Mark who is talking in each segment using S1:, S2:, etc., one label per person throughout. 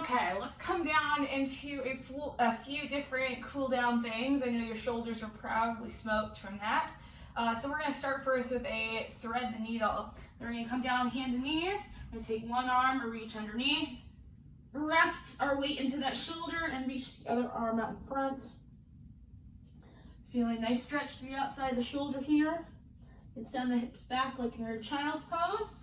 S1: Okay, let's come down into a few different cool down things. I know your shoulders are probably smoked from that. So we're going to start first with a thread the needle. Then we're going to come down hands and knees. We're going to take one arm and reach underneath. Rest our weight into that shoulder and reach the other arm out in front. Feeling a nice stretch to the outside of the shoulder here. And send the hips back like you're in child's pose.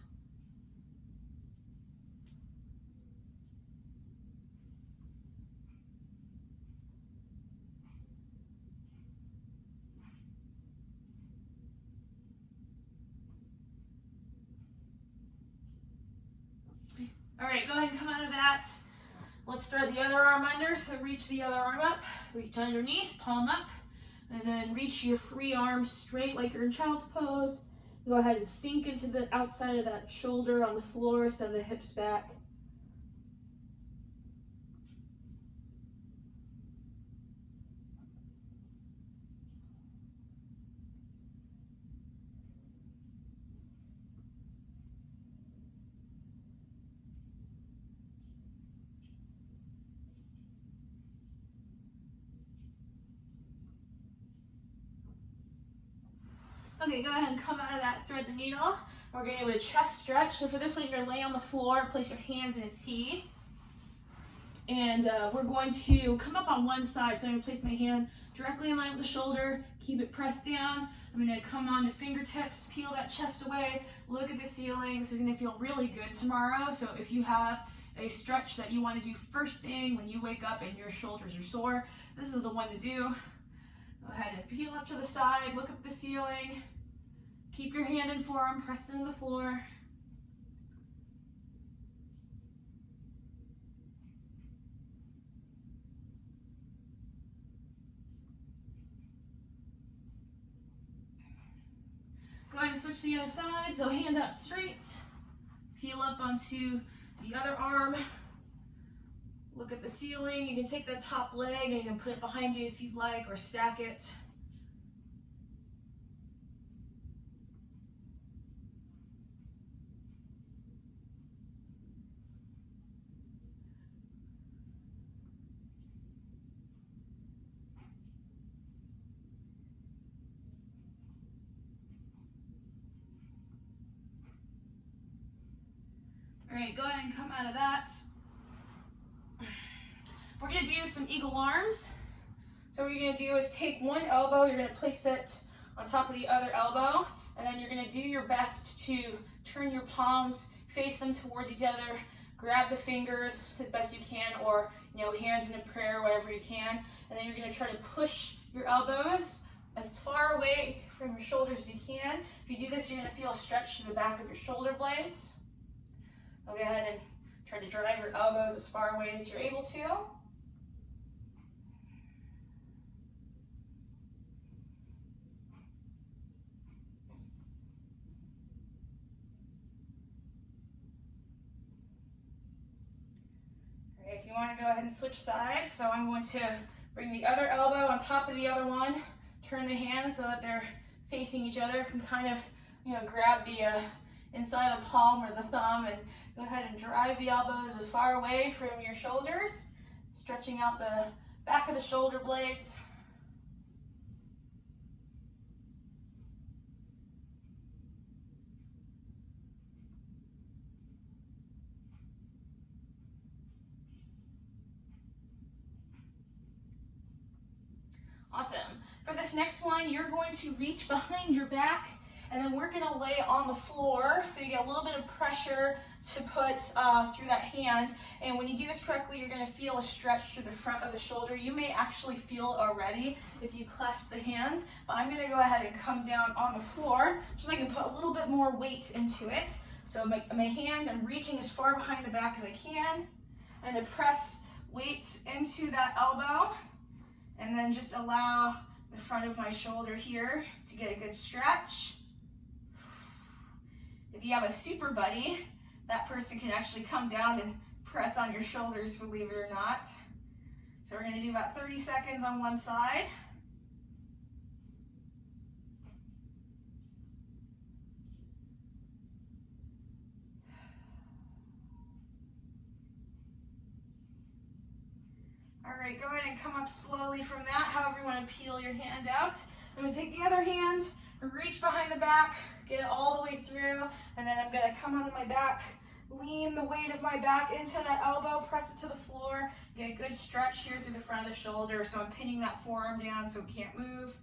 S1: All right, go ahead and come out of that. Let's thread the other arm under, so reach the other arm up, reach underneath, palm up, and then reach your free arm straight like you're in child's pose. Go ahead and sink into the outside of that shoulder on the floor, send the hips back. Okay, go ahead and come out of that thread the needle. We're going to do a chest stretch. So for this one, you're going to lay on the floor, place your hands in a T. And we're going to come up on one side. So I'm going to place my hand directly in line with the shoulder, keep it pressed down. I'm going to come on to fingertips, peel that chest away, look at the ceiling. This is going to feel really good tomorrow. So if you have a stretch that you want to do first thing when you wake up and your shoulders are sore, this is the one to do. Go ahead and peel up to the side, look up at the ceiling. Keep your hand and forearm pressed into the floor. Go ahead and switch to the other side. So hand up straight. Peel up onto the other arm. Look at the ceiling. You can take that top leg and you can put it behind you if you'd like, or stack it. All right, go ahead and come out of that. We're going to do some eagle arms. So what you're going to do is take one elbow, you're going to place it on top of the other elbow, and then you're going to do your best to turn your palms, face them towards each other, grab the fingers as best you can, or hands in a prayer, whatever you can, and then you're going to try to push your elbows as far away from your shoulders as you can. If you do this, you're going to feel a stretch to the back of your shoulder blades. Go ahead and try to drive your elbows as far away as you're able to. If you want to go ahead and switch sides, so I'm going to bring the other elbow on top of the other one, turn the hands so that they're facing each other, can kind of grab the inside of the palm or the thumb and go ahead and drive the elbows as far away from your shoulders, stretching out the back of the shoulder blades. Awesome. For this next one, you're going to reach behind your back, and then we're going to lay on the floor so you get a little bit of pressure to put through that hand. And when you do this correctly, you're going to feel a stretch through the front of the shoulder. You may actually feel it already if you clasp the hands, but I'm going to go ahead and come down on the floor just so I can put a little bit more weight into it. So my hand, I'm reaching as far behind the back as I can, and to press weight into that elbow, and then just allow the front of my shoulder here to get a good stretch. If you have a super buddy, that person can actually come down and press on your shoulders, believe it or not. So we're going to do about 30 seconds on one side. All right, go ahead and come up slowly from that, however you want to peel your hand out. I'm going to take the other hand, reach behind the back, get it all the way through, and then I'm going to come onto my back, lean the weight of my back into that elbow, press it to the floor, get a good stretch here through the front of the shoulder. So I'm pinning that forearm down so it can't move.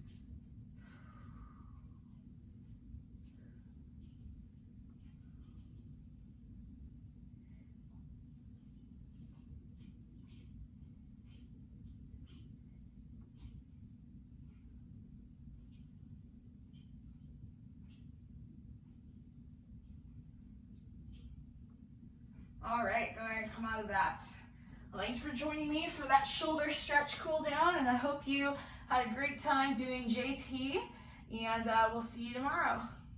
S1: All right, go ahead and come out of that. Well, thanks for joining me for that shoulder stretch cool down, and I hope you had a great time doing JT, and we'll see you tomorrow.